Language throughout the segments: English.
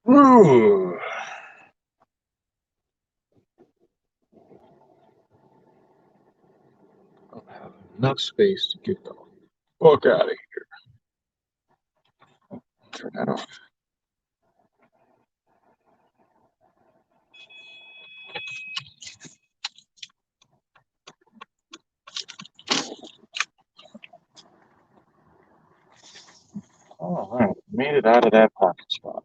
Ooh, I'll have enough space to get the fuck out of here. Turn that off. All right, made it out of that parking spot.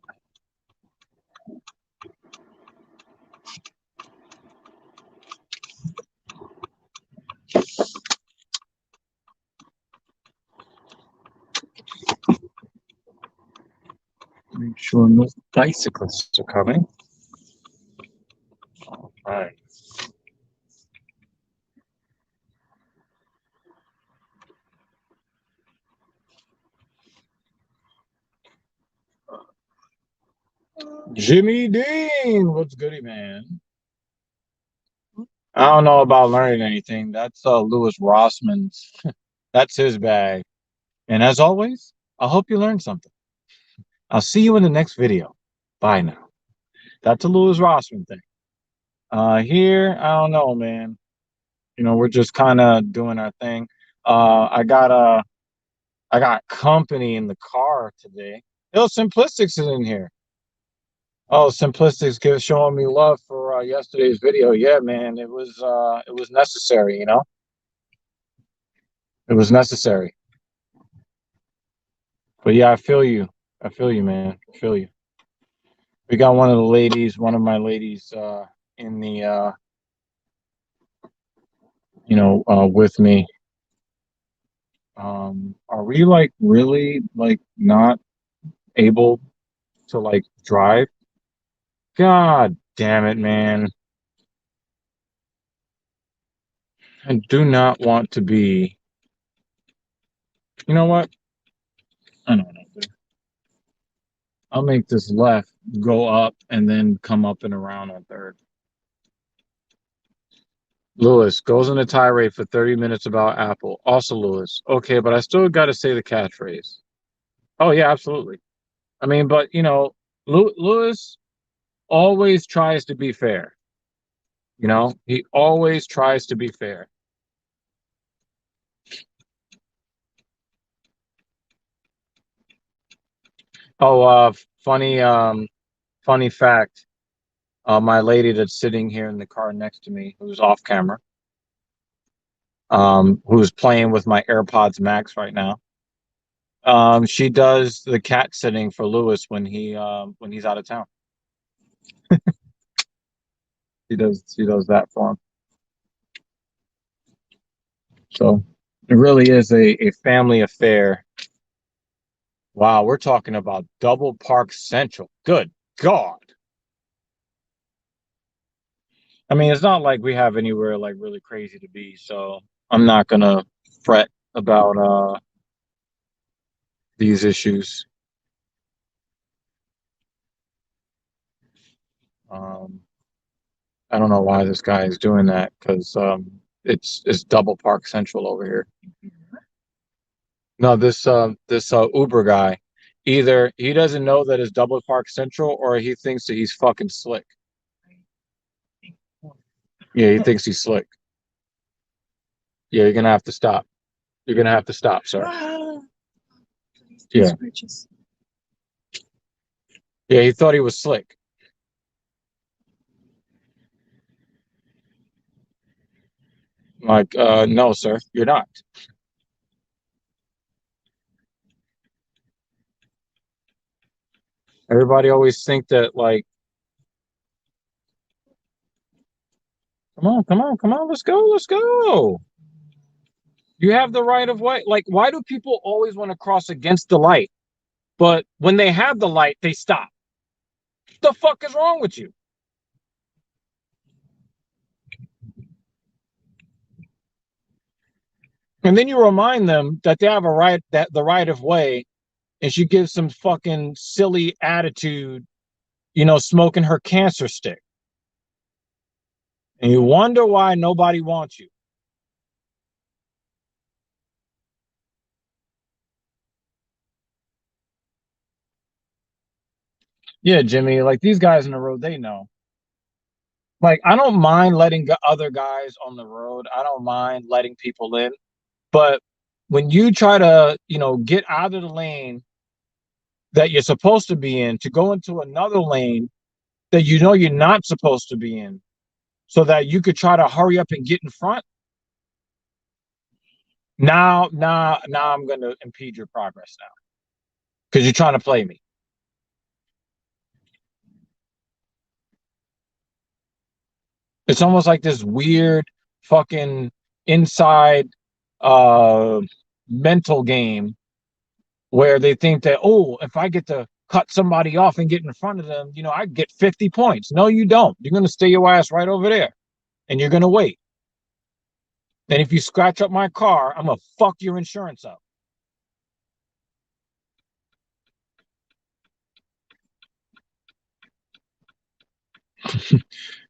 Make sure no bicyclists are coming. All right. Jimmy Dean, what's goody, man? I don't know about learning anything. That's Lewis Rossman's. That's his bag. And as always, I hope you learned something. I'll see you in the next video. Bye now. That's a Lewis Rossman thing. Here, I don't know, man. We're just kind of doing our thing. I got company in the car today. Yo, Simplistics is in here. Oh, Simplistics give showing me love for yesterday's video. Yeah, man, it was necessary, It was necessary. But yeah, I feel you. I feel you, man. I feel you. We got one of my ladies in the with me. Are we like really like not able to like drive? God damn it, man. I do not want to be. You know what? I don't know. I'll make this left go up and then come up and around on third. Lewis goes on a tirade for 30 minutes about Apple. Also, Lewis. Okay, but I still got to say the catchphrase. Oh, yeah, absolutely. I mean, but, Lewis always tries to be fair. He always tries to be fair. Oh, funny fact. My lady that's sitting here in the car next to me, who's off camera, who's playing with my AirPods Max right now. She does the cat sitting for Lewis when he's out of town. She does that for him. So it really is a family affair. Wow, we're talking about Double Park Central. Good God. I mean, it's not like we have anywhere like really crazy to be, so I'm not gonna fret about these issues. Um, I don't know why this guy is doing that because it's Double Park Central over here. No, this Uber guy, either he doesn't know that it's Double Park Central or he thinks that he's fucking slick. Yeah, he thinks he's slick. Yeah, you're gonna have to stop. You're gonna have to stop, sir. Yeah, yeah, he thought he was slick. Like, no, sir, you're not. Everybody always think that like, come on, come on, come on, let's go, let's go. You have the right of way. Like, why do people always want to cross against the light? But when they have the light, they stop. What the fuck is wrong with you? And then you remind them that they have a right that the right of way, and she gives some fucking silly attitude, smoking her cancer stick. And you wonder why nobody wants you. Yeah, Jimmy, like these guys in the road, they know. Like, I don't mind letting other guys on the road. I don't mind letting people in. But when you try to, get out of the lane that you're supposed to be in to go into another lane that you know you're not supposed to be in, so that you could try to hurry up and get in front, now I'm going to impede your progress now because you're trying to play me. It's almost like this weird fucking inside uh mental game where they think that, oh, if I get to cut somebody off and get in front of them, I get 50 points. No, you don't. You're going to stay your ass right over there and you're going to wait. And if you scratch up my car, I'm going to fuck your insurance up.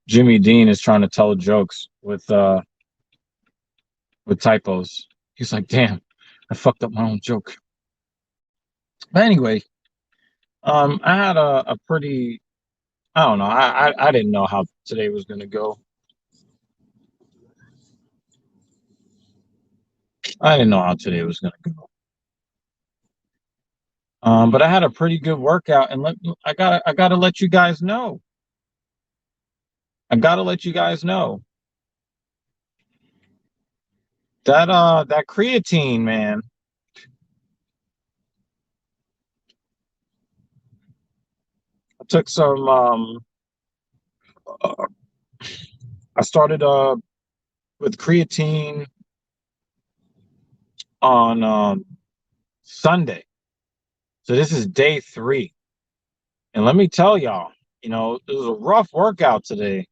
Jimmy Dean is trying to tell jokes with typos. He's like, damn, I fucked up my own joke. But anyway, I had a pretty, I don't know, I didn't know how today was going to go. I didn't know how today was going to go. But I had a pretty good workout, and I gotta let you guys know. I gotta let you guys know that creatine, man. I took some. Uh, I started with creatine on Sunday, so this is day 3. And let me tell y'all, it was a rough workout today,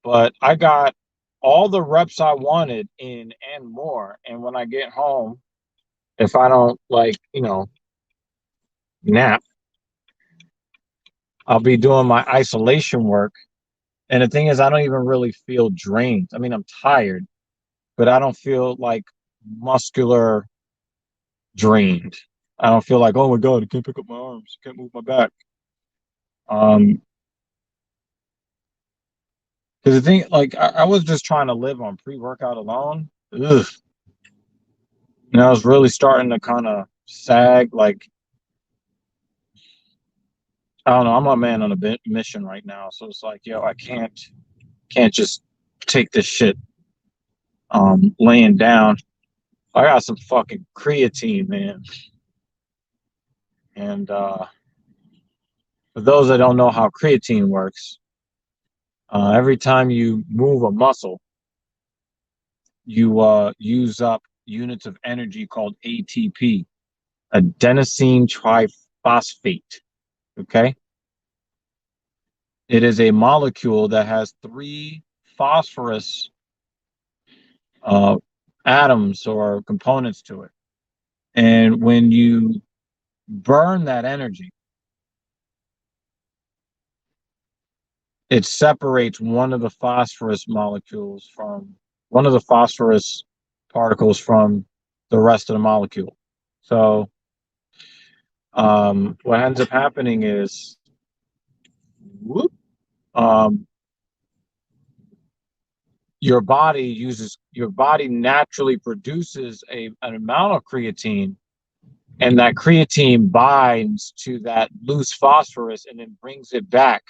but I got all the reps I wanted in and more. And when I get home, if I don't like, nap, I'll be doing my isolation work. And the thing is, I don't even really feel drained. I mean, I'm tired, but I don't feel like muscular drained. I don't feel like, oh my God, I can't pick up my arms, I can't move my back. Um, because the thing, like, I was just trying to live on pre-workout alone. Ugh. And I was really starting to kind of sag. Like, I don't know, I'm a man on a mission right now. So it's like, yo, I can't just take this shit laying down. I got some fucking creatine, man. And for those that don't know how creatine works, every time you move a muscle, you use up units of energy called ATP, adenosine triphosphate. Okay. It is a molecule that has 3 phosphorus uh, atoms or components to it. And when you burn that energy, it separates one of the phosphorus particles from the rest of the molecule. So what ends up happening is, whoop, um, your body naturally produces an amount of creatine, and that creatine binds to that loose phosphorus and then brings it back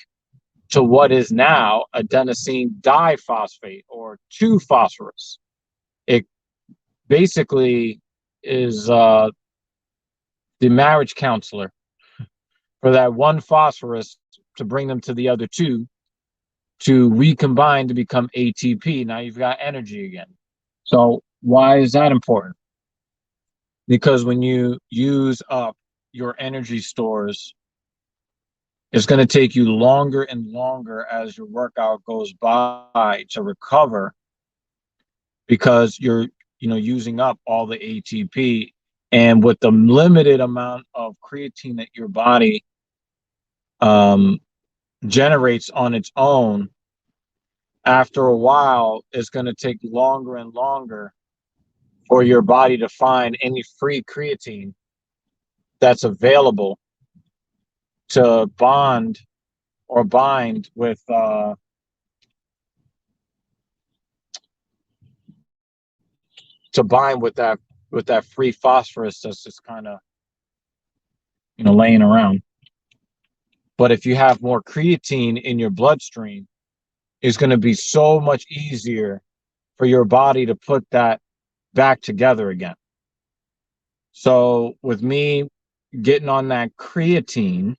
to what is now adenosine diphosphate or 2 phosphorus. It basically is the marriage counselor for that 1 phosphorus to bring them to the other 2 to recombine to become ATP. Now you've got energy again. So why is that important? Because when you use up your energy stores, it's going to take you longer and longer as your workout goes by to recover because you're using up all the ATP, and with the limited amount of creatine that your body um, generates on its own, after a while it's going to take longer and longer for your body to find any free creatine that's available to bond or bind with that free phosphorus that's just kind of laying around. But if you have more creatine in your bloodstream, it's going to be so much easier for your body to put that back together again. So with me getting on that creatine,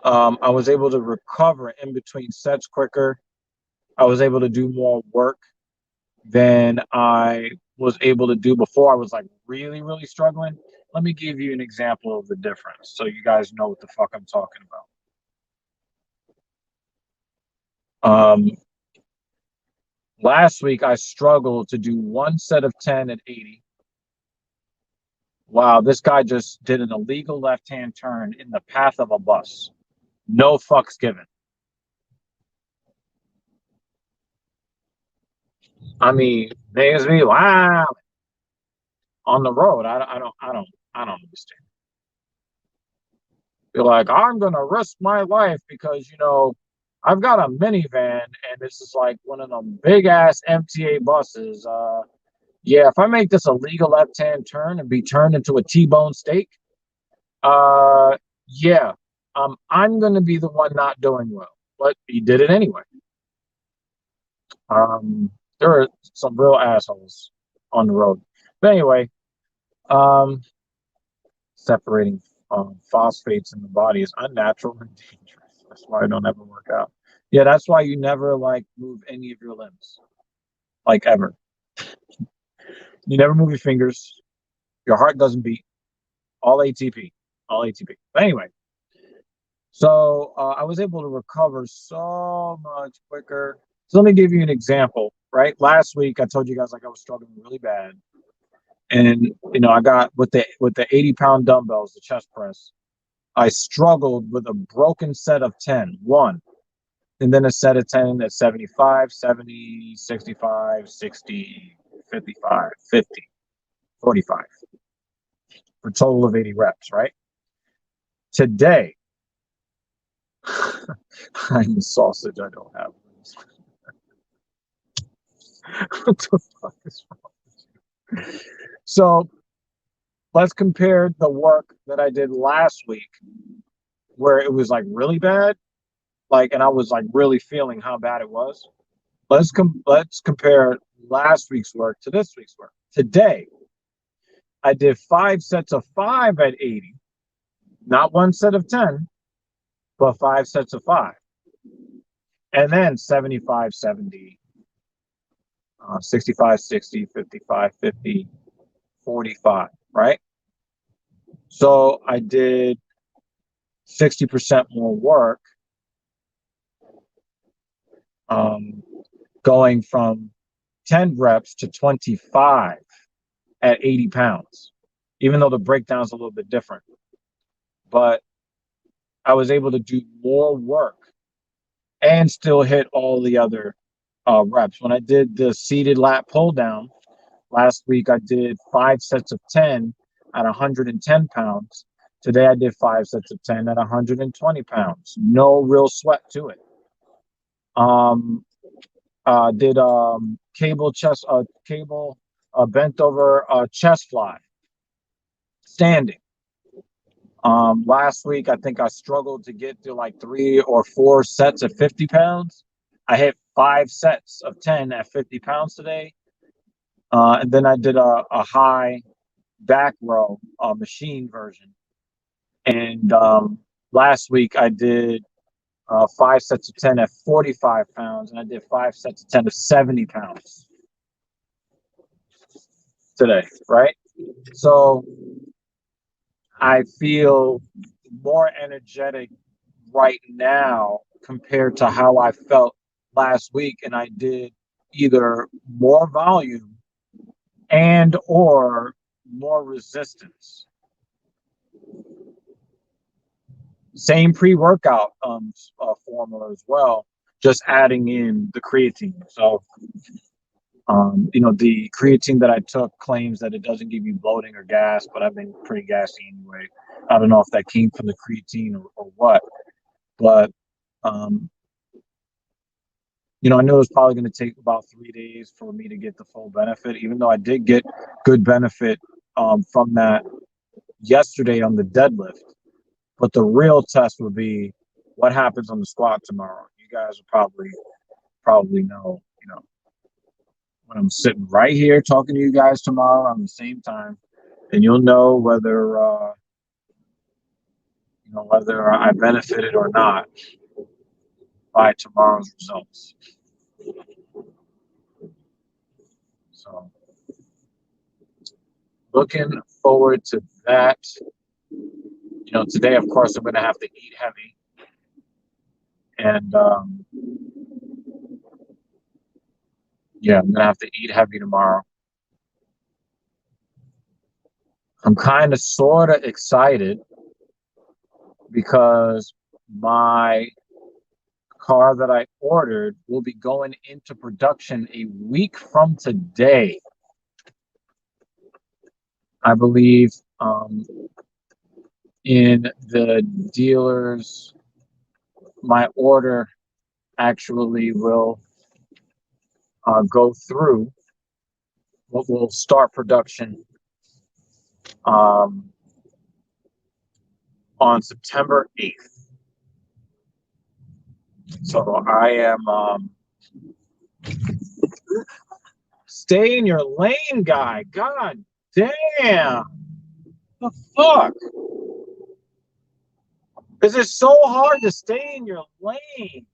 I was able to recover in between sets quicker. I was able to do more work than I was able to do before. I was like really, really struggling. Let me give you an example of the difference so you guys know what the fuck I'm talking about. Last week, I struggled to do one set of 10 at 80. Wow, this guy just did an illegal left-hand turn in the path of a bus. No fucks given. I mean, niggas be wow on the road. I don't understand. Be like, I'm gonna risk my life because I've got a minivan and this is like one of them big ass MTA buses. Yeah, if I make this a legal left-hand turn and be turned into a T-bone steak, yeah, I'm gonna be the one not doing well. But he did it anyway. There are some real assholes on the road. But anyway, um, separating phosphates in the body is unnatural and dangerous. That's why I don't ever work out. Yeah, that's why you never like move any of your limbs, like ever. You never move your fingers. Your heart doesn't beat. All ATP, all ATP. But anyway, so I was able to recover so much quicker. So let me give you an example. Right, last week I told you guys like I was struggling really bad, and I got with the 80-pound dumbbells, the chest press. I struggled with a broken set of 10, one, and then a set of 10 at 75, 70, 65, 60, 55, 50, 45 for a total of 80 reps, right? Today, I'm a sausage. I don't have what the fuck is wrong? So let's compare the work that I did last week, where it was like really bad, and I was like really feeling how bad it was. Let's compare last week's work to this week's work. Today, I did 5 sets of 5 at 80, not one set of 10, but 5 sets of 5, and then 75, 70, 65, 60, 55, 50, 45, right? So I did 60% more work, going from 10 reps to 25 at 80 pounds, even though the breakdown's a little bit different. But I was able to do more work and still hit all the other reps. When I did the seated lat pull down last week, I did 5 sets of 10 at 110 pounds. Today, I did 5 sets of 10 at 120 pounds. No real sweat to it. Did cable bent over chest fly standing. Last week, I think I struggled to get to like 3 or 4 sets of 50 pounds. I hit 5 sets of 10 at 50 pounds today. And then I did a high back row machine version. And last week, I did 5 sets of 10 at 45 pounds. And I did 5 sets of 10 at 70 pounds today, right? So I feel more energetic right now compared to how I felt last week, and I did either more volume and or more resistance. Same pre-workout formula as well, just adding in the creatine. So the creatine that I took claims that it doesn't give you bloating or gas, but I've been pretty gassy anyway. I don't know if that came from the creatine or what, but um, I knew it was probably going to take about 3 days for me to get the full benefit, even though I did get good benefit from that yesterday on the deadlift. But the real test would be what happens on the squat tomorrow. You guys will probably know, when I'm sitting right here talking to you guys tomorrow on the same time, and you'll know whether I benefited or not by tomorrow's results. So looking forward to that. Today, of course, I'm going to have to eat heavy. And yeah, I'm going to have to eat heavy tomorrow. I'm kind of sort of excited because my car that I ordered will be going into production a week from today. I believe in the dealers, my order actually will go through. We'll start production on September 8th. So I am stay in your lane, guy. God damn. The fuck? Is it so hard to stay in your lane?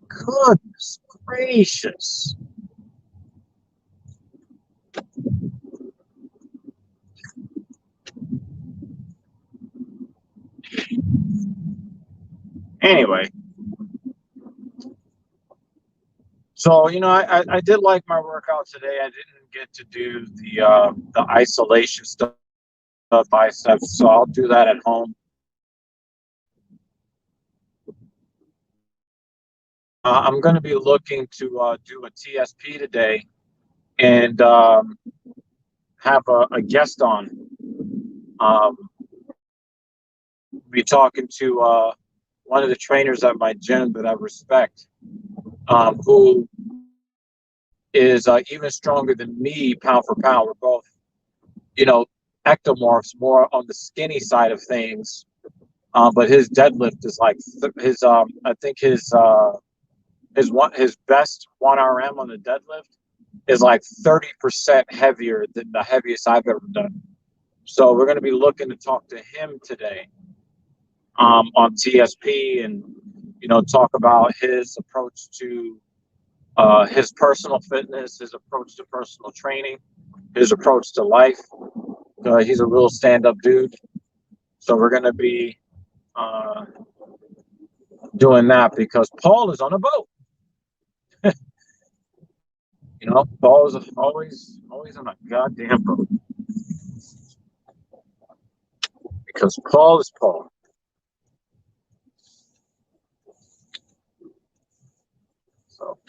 Goodness gracious. Anyway. So, I did like my workout today. I didn't get to do the isolation stuff, biceps, so I'll do that at home. I'm going to be looking to do a TSP today and have a guest on. Be talking to one of the trainers at my gym that I respect, who is even stronger than me pound for pound. We're both, ectomorphs, more on the skinny side of things. But his deadlift is like I think his best 1RM on the deadlift is like 30% heavier than the heaviest I've ever done. So we're going to be looking to talk to him today on TSP and, talk about his approach to his personal fitness, his approach to personal training, his approach to life. He's a real stand-up dude. So we're going to be doing that because Paul is on a boat. Paul is always on a goddamn boat. Because Paul is Paul. So.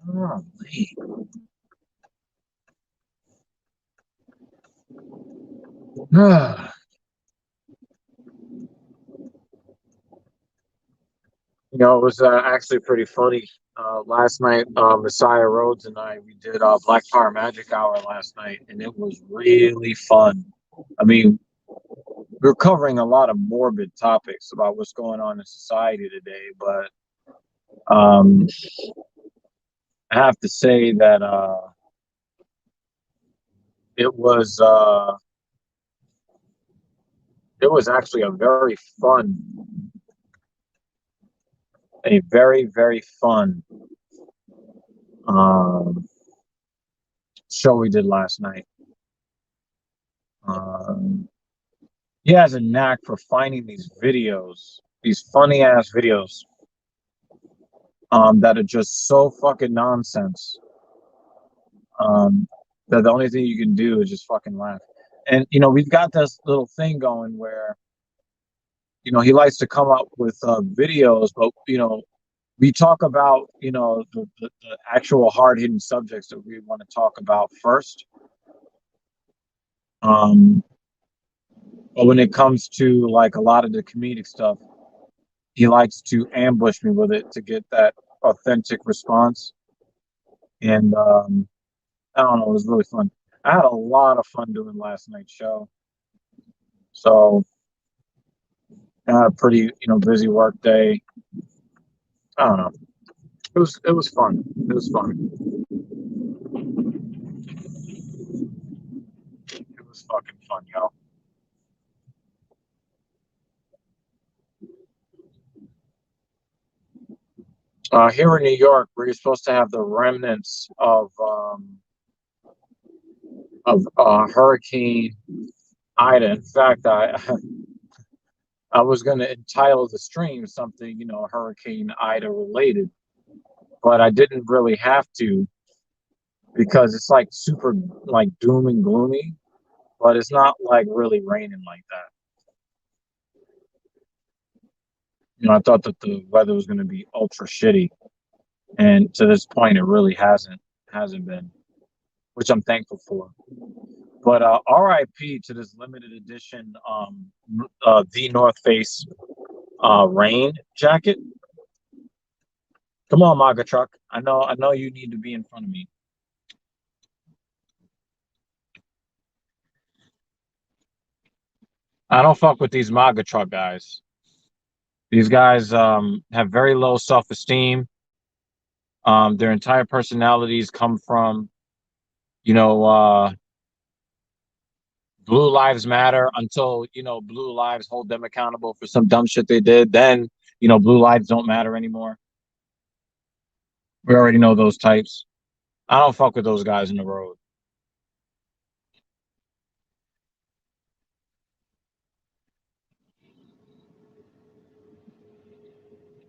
It was actually pretty funny. Last night, Messiah Rhodes and we did Black Power Magic Hour last night, and it was really fun. I mean, we're covering a lot of morbid topics about what's going on in society today, but I have to say that it was actually a very, very fun show we did last night. He has a knack for finding these videos, these funny ass videos that are just so fucking nonsense that the only thing you can do is just fucking laugh. And we've got this little thing going where he likes to come up with videos, but We talk about, the actual hard hitting subjects that we want to talk about first. Um, but when it comes to like a lot of the comedic stuff, he likes to ambush me with it to get that authentic response. And I don't know, it was really fun. I had a lot of fun doing last night's show. So I had a pretty, busy work day. I don't know. It was fun. It was fun. It was fucking fun, y'all. Here in New York, we're supposed to have the remnants of Hurricane Ida. In fact, I was going to entitle the stream something, Hurricane Ida related, but I didn't really have to because it's like super like doom and gloomy, but it's not like really raining like that. I thought that the weather was going to be ultra shitty, and to this point, it really hasn't been, which I'm thankful for. But RIP to this limited edition the North Face rain jacket. Come on, Maga Truck. I know you need to be in front of me. I don't fuck with these MAGA truck guys. These guys have very low self-esteem. Their entire personalities come from, you know, Blue Lives Matter until, Blue Lives hold them accountable for some dumb shit they did. Then, Blue Lives don't matter anymore. We already know those types. I don't fuck with those guys in the road.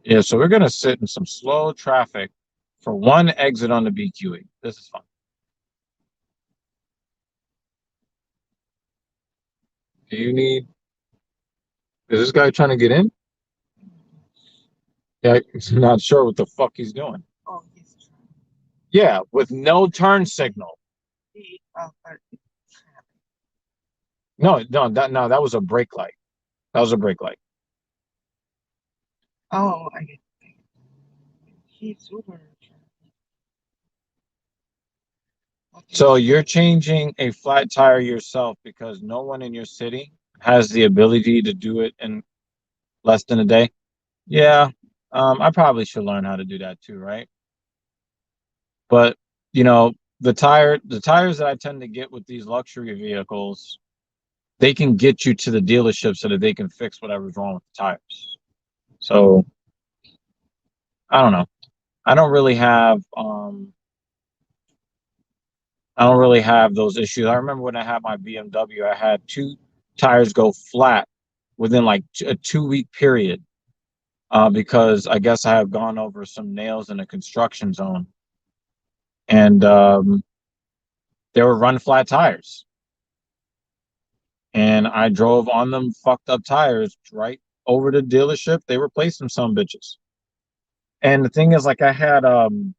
Yeah, so we're gonna sit in some slow traffic for one exit on the BQE. This is fun. Do you need? Is this guy trying to get in? Yeah, I'm not sure what the fuck he's doing. Yeah, with no turn signal. No, no, that was a brake light. That was a brake light. So you're changing a flat tire yourself because no one in your city has the ability to do it in less than a day. Yeah, I probably should learn how to do that too, right? But the tires that I tend to get with these luxury vehicles, they can get you to the dealership so that they can fix whatever's wrong with the tires. So I don't know. I don't really have I don't really have those issues. I remember when I had my BMW, I had two tires go flat within like a 2 week period because I guess I have gone over some nails in a construction zone and they were run flat tires. And I drove on them fucked up tires right over to the dealership. They replaced them some bitches. And the thing is, like, I had the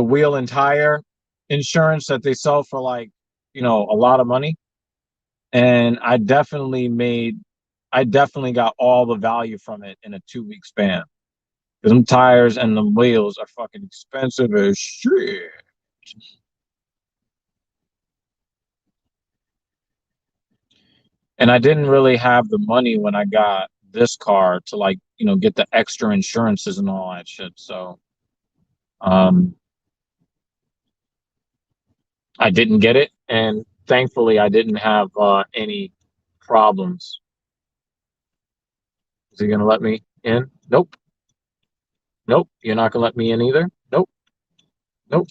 wheel and tire insurance that they sell for like, a lot of money. And I definitely got all the value from it in a 2 week span. Because them tires and the wheels are fucking expensive as shit. And I didn't really have the money when I got this car to like, get the extra insurances and all that shit. So um I didn't get it. And thankfully I didn't have any problems. Is he gonna let me in? Nope. Nope. You're not gonna let me in either? Nope. Nope.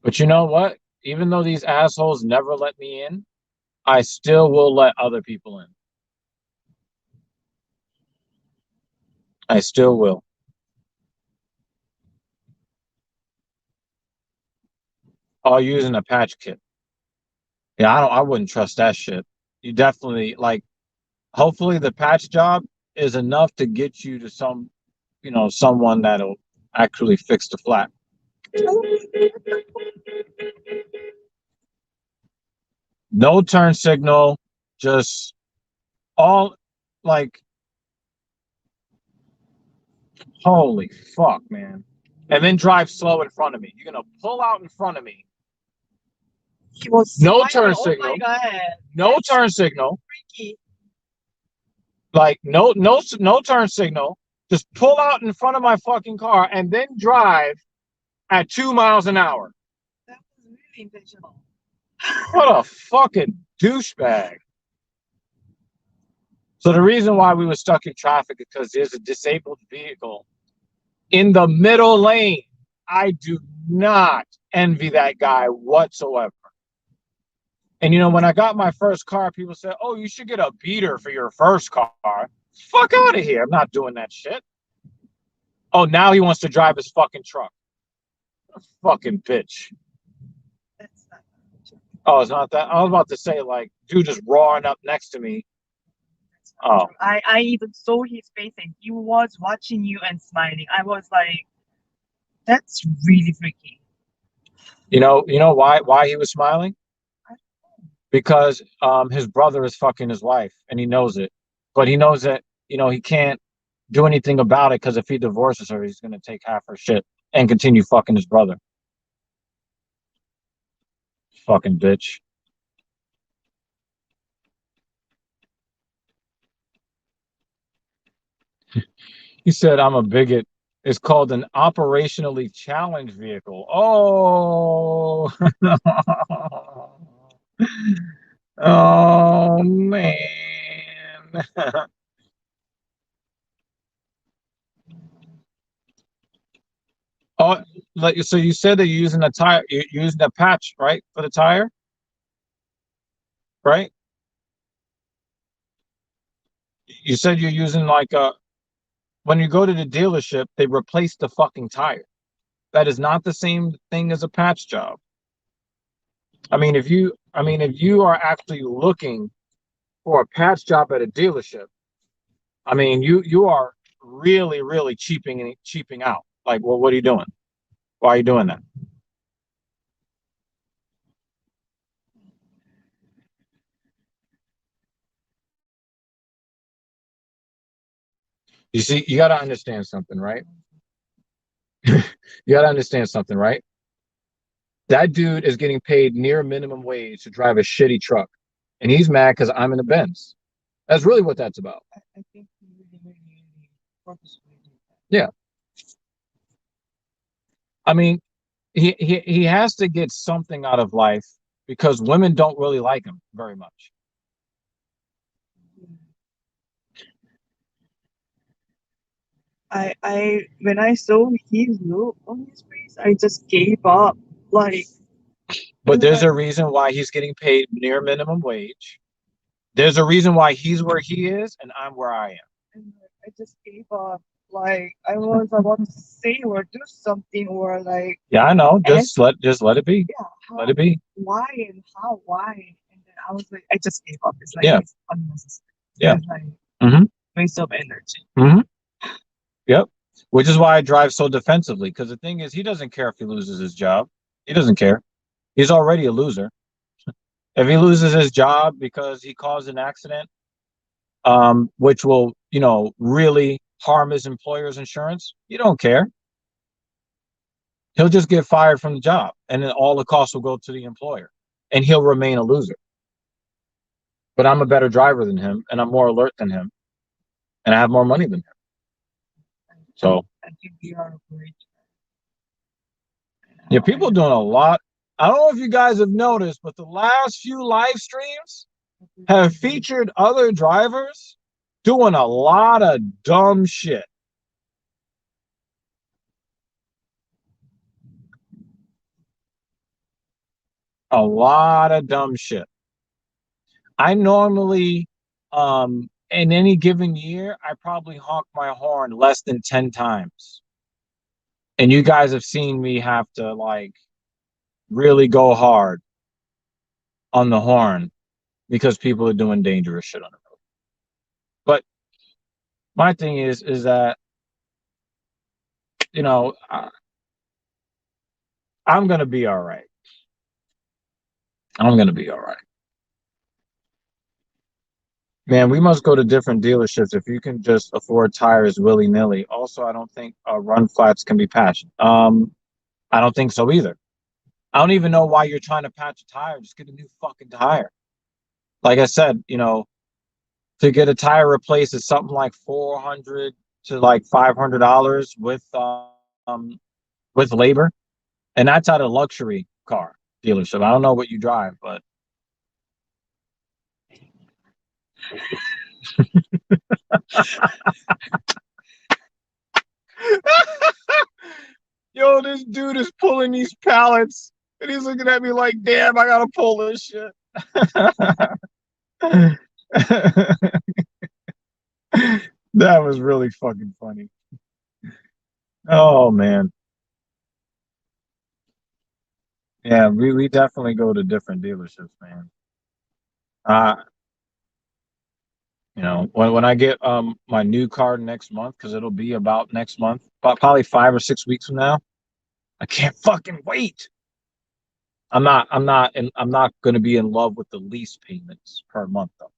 But you know what? Even though these assholes never let me in, I still will let other people in. I still will. I'll use a patch kit. Yeah, I wouldn't trust that shit. You definitely like Hopefully the patch job is enough to get you to some, someone that'll actually fix the flat. No turn signal, just all like, holy fuck, man. And then drive slow in front of me. You're gonna pull out in front of me. He was No smiling. turn Oh signal. my God. No That's turn signal. freaky. Like no turn signal. Just pull out in front of my fucking car and then drive at 2 miles an hour. That was really intentional. What a fucking douchebag. So the reason why we were stuck in traffic is because there's a disabled vehicle in the middle lane. I do not envy that guy whatsoever. And when I got my first car, people said, "Oh, you should get a beater for your first car." Fuck out of here. I'm not doing that shit. Oh, now he wants to drive his fucking truck. Fucking bitch. That's not true. Oh, it's not that. I was about to say, like, dude just roaring up next to me. Oh. True. I even saw his face and he was watching you and smiling. I was like, that's really freaky. You know why he was smiling? Because his brother is fucking his wife and he knows it. But he knows that, he can't do anything about it because if he divorces her, he's gonna take half her shit and continue fucking his brother. Fucking bitch. He said I'm a bigot. It's called an operationally challenged vehicle. Oh, oh man. Oh, like, so you said that you're using a tire, you're using a patch, right, for the tire, right? You said you're using like a, when you go to the dealership, they replace the fucking tire. That is not the same thing as a patch job. I mean, if you are actually looking for a patch job at a dealership, I mean, you are really, really cheaping out. Like, well, what are you doing? Why are you doing that? You see, you got to understand something, right? You got to understand something, right? That dude is getting paid near minimum wage to drive a shitty truck, and he's mad because I'm in a Benz. That's really what that's about. I think he really purposefully did that. Yeah, I mean, he has to get something out of life because women don't really like him very much. I when I saw his look on his face, I just gave up. Like, But there's like a reason why he's getting paid near minimum wage. There's a reason why he's where he is and I'm where I am. and I just gave up. Like I was about to say or do something or like Yeah, I know. ask, Just let it be. yeah, Let how, it be. why and how, why, and then I was like, I just gave up. It's like Yeah. it's unnecessary. Yeah. It's like Mm-hmm. waste of energy. Mm-hmm. Yep. Which is why I drive so defensively. Because the thing is, he doesn't care if he loses his job. He doesn't care. He's already a loser. If he loses his job because he caused an accident, which will, really harm his employer's insurance, you don't care. He'll just get fired from the job, and then all the costs will go to the employer, and he'll remain a loser. But I'm a better driver than him, and I'm more alert than him, and I have more money than him. So I think we are great. yeah, people are doing a lot. I don't know if you guys have noticed, but the last few live streams have featured other drivers doing a lot of dumb shit. A lot of dumb shit. I normally, in any given year, I probably honk my horn less than 10 times. And you guys have seen me have to, like, really go hard on the horn because people are doing dangerous shit on the road. My thing is that, you know, I'm gonna be all right. I'm gonna be all right. Man, we must go to different dealerships if you can just afford tires willy-nilly. Also, I don't think run flats can be patched. I don't think so either. I don't even know why you're trying to patch a tire. Just get a new fucking tire. Like I said, to get a tire replaced is something like 400 to like $500 with labor, and that's at a luxury car dealership. I don't know what you drive, but yo, this dude is pulling these pallets, and he's looking at me like, "Damn, I gotta pull this shit." That was really fucking funny. Oh man, yeah, we definitely go to different dealerships, man. Uh, when I get my new car next month, because it'll be about next month, about probably 5 or 6 weeks from now. I can't fucking wait. I'm not gonna be in love with the lease payments per month though,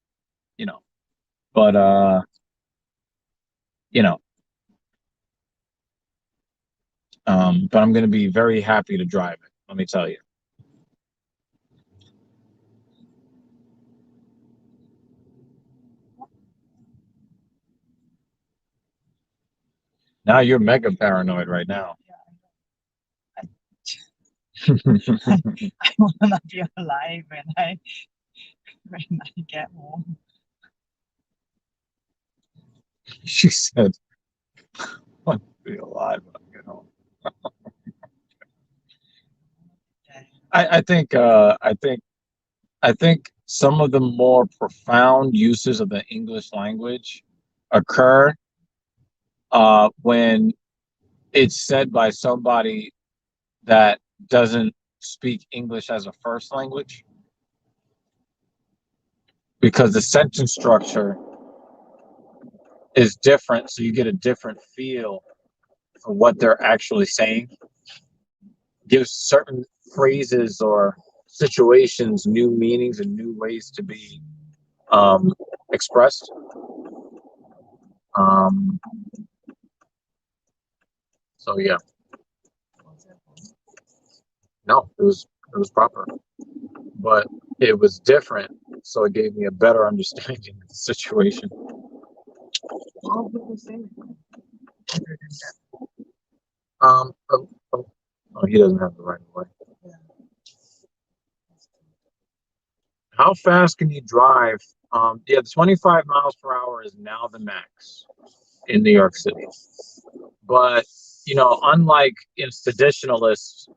you know. But you know, but I'm gonna be very happy to drive it. Let me tell you. Now you're mega paranoid right now. I wanna be alive when I get home. She said, "I want to be alive when I get home." Yeah. I think some of the more profound uses of the English language occur when it's said by somebody that doesn't speak English as a first language, because the sentence structure is different, so you get a different feel for what they're actually saying. Gives certain phrases or situations new meanings and new ways to be um, expressed. Um, so yeah, no, it was proper, but it was different, so it gave me a better understanding of the situation. What would you say other than that? Oh, oh, oh, he doesn't have the right of way. Yeah. How fast can you drive? Yeah, 25 miles per hour is now the max in New York City. But unlike in traditionalist,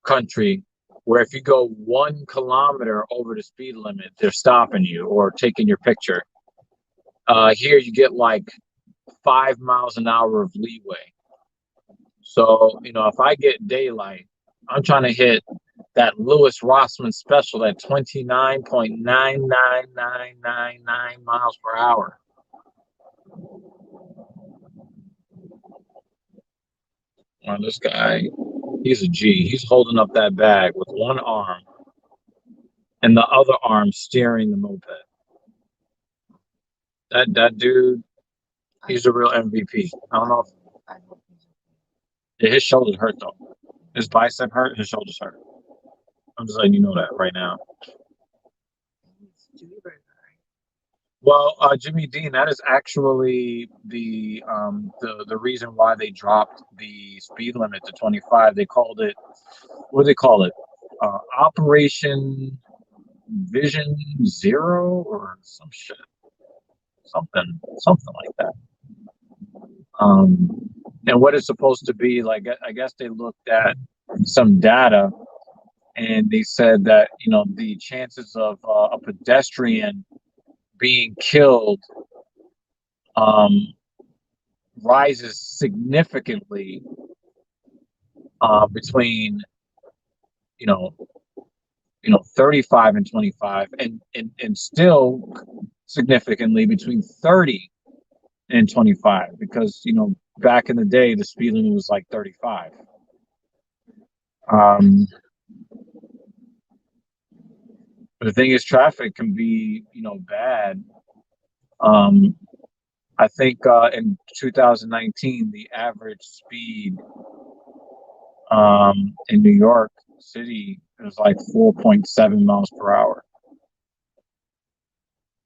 country, where if you go 1 kilometer over the speed limit, they're stopping you or taking your picture. Here you get like 5 miles an hour of leeway. So, if I get daylight, I'm trying to hit that Lewis Rossman special at 29.99999 miles per hour. Well, this guy, he's a G. He's holding up that bag with one arm and the other arm steering the moped. That dude, he's a real MVP. I don't know if I hope he's okay. his shoulders hurt though. His bicep hurt, his shoulders hurt. I'm just letting you know that right now. He's delivered, right? Well, Jimmy Dean, that is actually the reason why they dropped the speed limit to 25. They called it, what do they call it? Operation Vision Zero or some shit, something like that. Um, and what it's supposed to be like, I guess they looked at some data and they said that the chances of a pedestrian being killed um, rises significantly between you know 35 and 25, and still significantly between 30 and 25 because, back in the day, the speed limit was like 35. Um, but the thing is, traffic can be, bad. Um, I think in 2019, the average speed in New York City was like 4.7 miles per hour.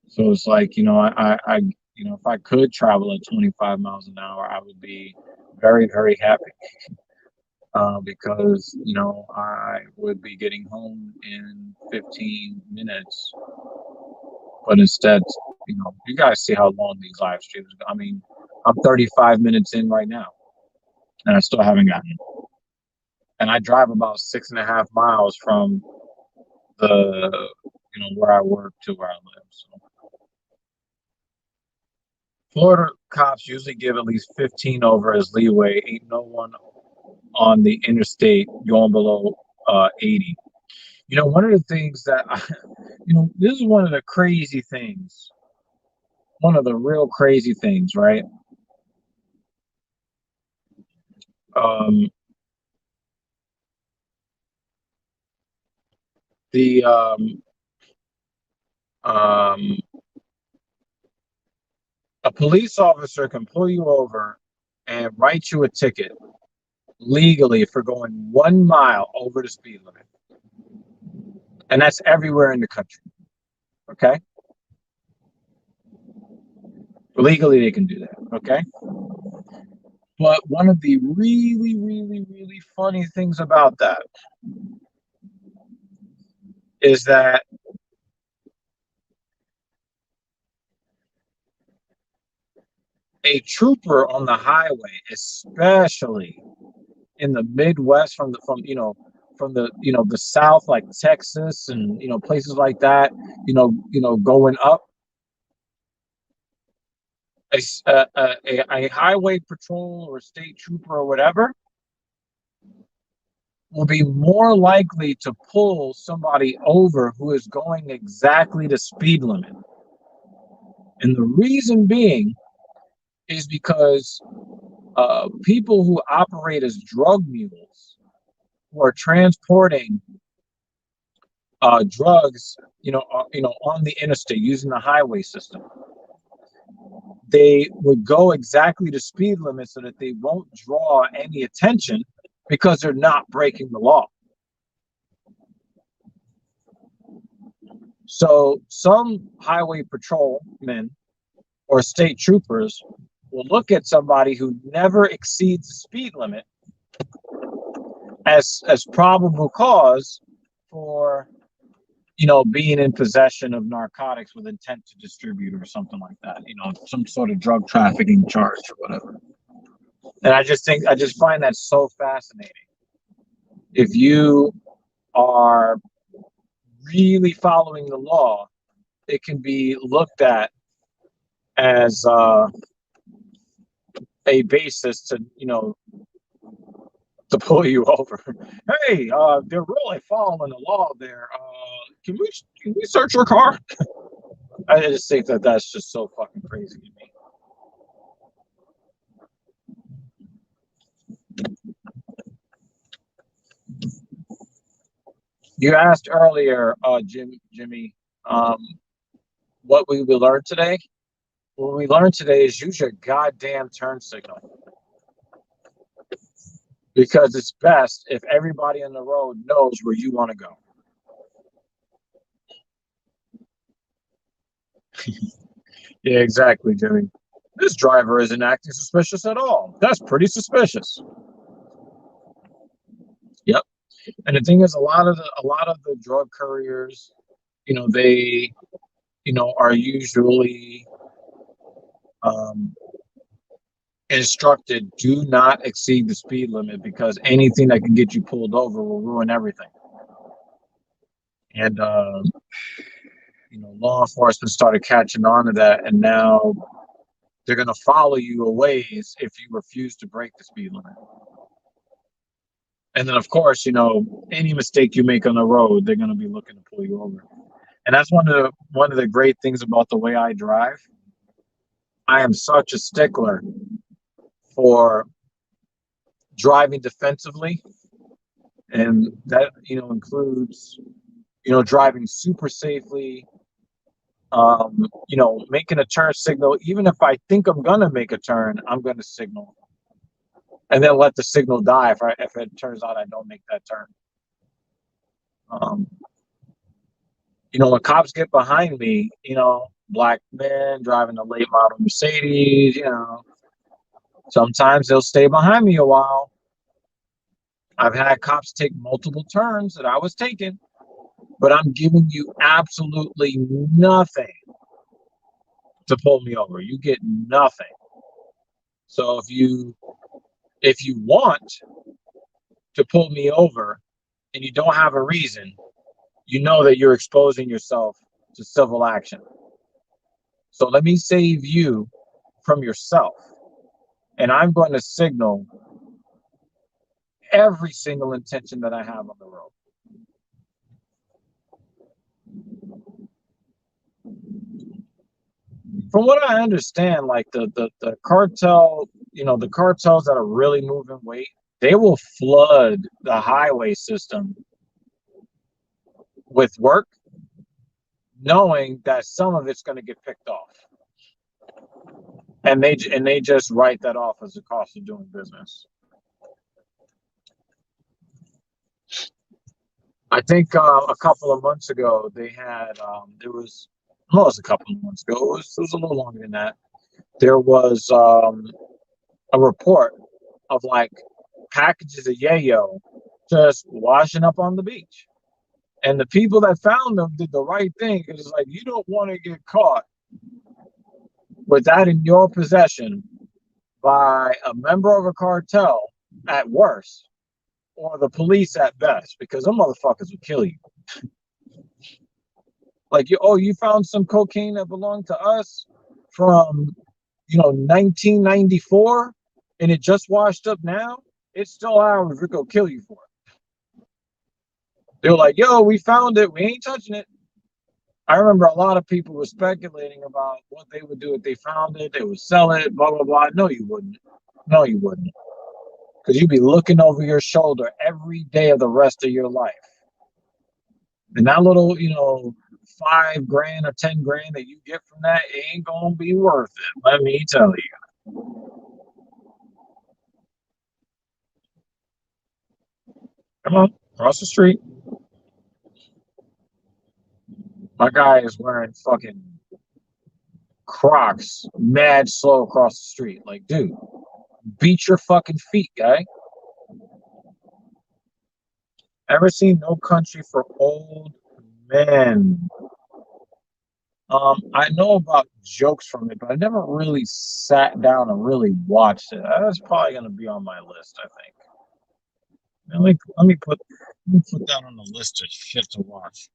So it's like, if I could travel at 25 miles an hour, I would be very, very happy. Because, I would be getting home in 15 minutes. But instead, you guys see how long these live streams go. I mean, I'm 35 minutes in right now, and I still haven't gotten it. And I drive about 6.5 miles from the, where I work to where I live. So Florida cops usually give at least 15 over as leeway. Ain't no one on the interstate going below 80. One of the things that this is one of the crazy things. One of the real crazy things, right? Um, the um, a police officer can pull you over and write you a ticket legally for going 1 mile over the speed limit, and that's everywhere in the country. Okay, legally they can do that. Okay, but one of the really, really, really funny things about that is that a trooper on the highway, especially in the Midwest, from the South, like Texas and places like that, going up, a highway patrol or a state trooper or whatever will be more likely to pull somebody over who is going exactly the speed limit. And the reason being is because people who operate as drug mules, who are transporting drugs, on the interstate using the highway system, they would go exactly the speed limit so that they won't draw any attention because they're not breaking the law. So some highway patrolmen or state troopers will look at somebody who never exceeds the speed limit as probable cause for being in possession of narcotics with intent to distribute or something like that, some sort of drug trafficking charge or whatever. And I just find that so fascinating. If you are really following the law, it can be looked at as a basis to pull you over. Hey, they're really following the law there. Can we search your car? I just think that that's just so fucking crazy to me. You asked earlier, Jimmy, what we learned today. What we learned today is use your goddamn turn signal, because it's best if everybody on the road knows where you want to go. Yeah, exactly, Jimmy. This driver isn't acting suspicious at all. That's pretty suspicious. Yep. And the thing is, a lot of the drug couriers, they, are usually um, instructed, do not exceed the speed limit because anything that can get you pulled over will ruin everything. And law enforcement started catching on to that, and now they're going to follow you a ways if you refuse to break the speed limit. And then, of course, any mistake you make on the road, they're going to be looking to pull you over. And that's one of the great things about the way I drive. I am such a stickler for driving defensively, and that includes driving super safely. Making a turn signal, even if I think I'm gonna make a turn, I'm gonna signal and then let the signal die if it turns out I don't make that turn. Um, when cops get behind me, black men driving a late model Mercedes, sometimes they'll stay behind me a while. I've had cops take multiple turns that I was taking, but I'm giving you absolutely nothing to pull me over. You get nothing. So if you want to pull me over and you don't have a reason, you know that you're exposing yourself to civil action. So let me save you from yourself. And I'm going to signal every single intention that I have on the road. From what I understand, like the cartel, the cartels that are really moving weight, they will flood the highway system with work, knowing that some of it's going to get picked off. And they just write that off as the cost of doing business. I think a couple of months ago they had there was well, it was a couple of months ago. It was a little longer than that. There was a report of like packages of yayo just washing up on the beach, and the people that found them did the right thing. It's like you don't want to get caught with that in your possession by a member of a cartel at worst, or the police at best, because them motherfuckers will kill you. Like you found some cocaine that belonged to us from 1994, and it just washed up now. It's still ours. We're gonna kill you for it. They were like, "Yo, we found it. We ain't touching it." I remember a lot of people were speculating about what they would do if they found it. They would sell it, blah blah blah. No, you wouldn't. No, you wouldn't, because you'd be looking over your shoulder every day of the rest of your life. And that little, 5 grand or 10 grand that you get from that ain't gonna be worth it. Let me tell you. Come on, cross the street. My guy is wearing fucking Crocs, mad slow across the street. Like, dude, beat your fucking feet, guy. Ever seen No Country for Old Men? I know about jokes from it, but I never really sat down and really watched it. That's probably gonna be on my list, I think. Let me put that on the list of shit to watch.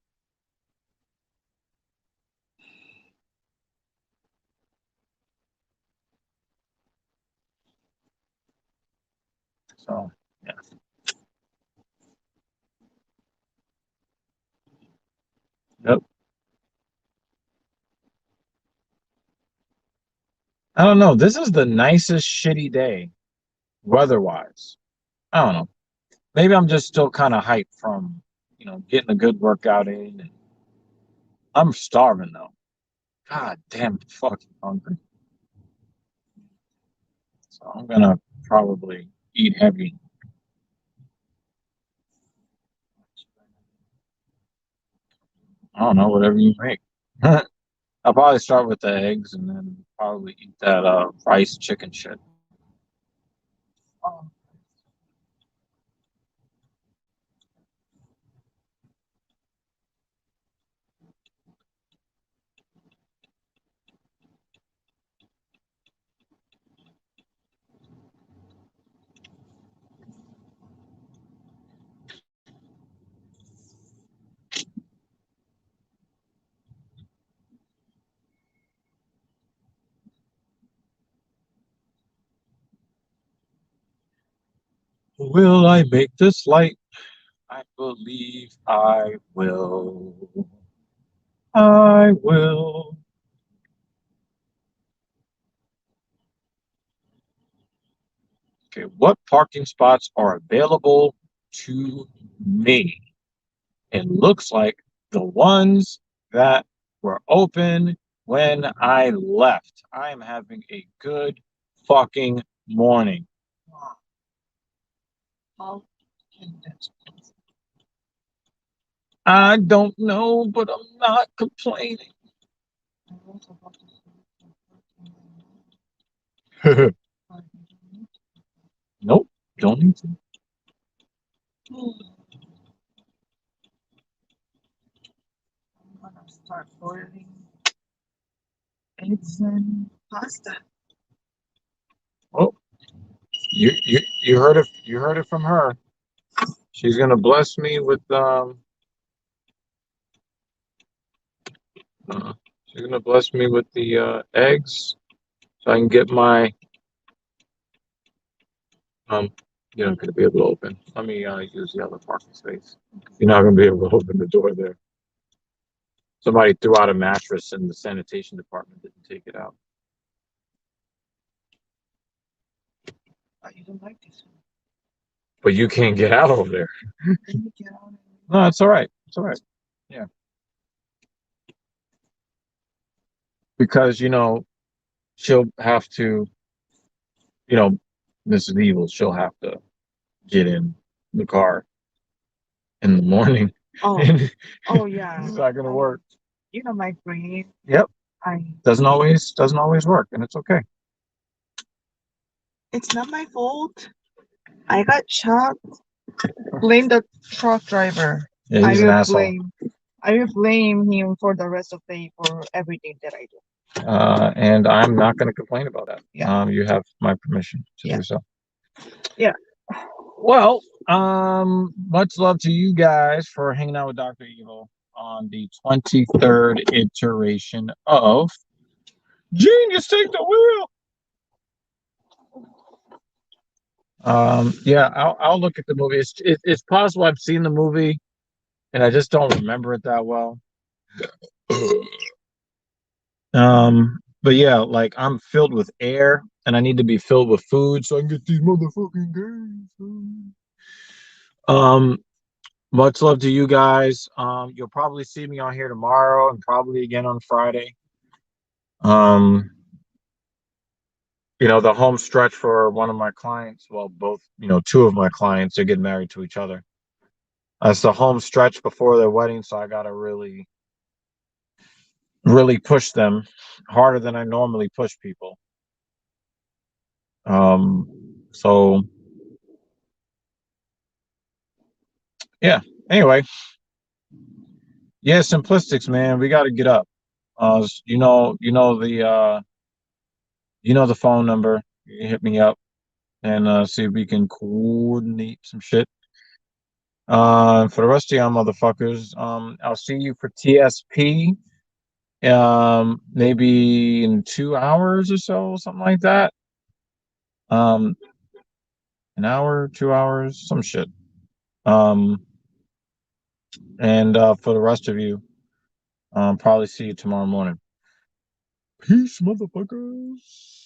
So yeah. Yep. I don't know. This is the nicest shitty day weather-wise. I don't know. Maybe I'm just still kind of hyped from, getting a good workout in. I'm starving though. God damn, I'm fucking hungry. So I'm gonna probably eat heavy. I don't know, whatever you make. I'll probably start with the eggs and then probably eat that rice chicken shit. Um, will I make this light? I believe I will. I will. Okay, what parking spots are available to me? It looks like the ones that were open when I left. I am having a good fucking morning. How can that? I don't know, but I'm not complaining. I wrote about this. Nope, don't need to. I'm gonna start boiling eggs and pasta. Oh, you heard it from her. She's gonna bless me with she's gonna bless me with the eggs so I can get my you're not gonna be able to open. Let me use the other parking space. You're not gonna be able to open the door there. Somebody threw out a mattress and the sanitation department didn't take it out. I don't like this one. But you can't get out over there. Let me get out. No, it's all right. It's all right. Yeah. Because she'll have to, you know, Mrs. Evil, she'll have to get in the car in the morning. Oh, And oh yeah. it's not gonna work. You know my brain. Yep. I. Doesn't always work, and it's okay. It's not my fault. I got shot. Blame the truck driver. Yeah, he's an asshole. I will blame him for the rest of the day for everything that I do. And I'm not going to complain about that. Yeah. You have my permission to Yeah. do so. Yeah. Well, much love to you guys for hanging out with Dr. Evil on the 23rd iteration of Genius Take the Wheel. Yeah, I'll look at the movie. It's possible I've seen the movie and I just don't remember it that well. But yeah, like I'm filled with air and I need to be filled with food so I can get these motherfucking games. Much love to you guys. You'll probably see me on here tomorrow and probably again on Friday. The home stretch for one of my clients, well, both, two of my clients are getting married to each other. That's the home stretch before their wedding, so I gotta really, really push them harder than I normally push people. So yeah. Anyway, yeah, simplistics, man. We got to get up. The phone number. You can hit me up and see if we can coordinate some shit. For the rest of y'all motherfuckers, I'll see you for TSP. Maybe in 2 hours or so, something like that. Um, an hour, 2 hours, some shit. And for the rest of you, probably see you tomorrow morning. Peace, motherfuckers.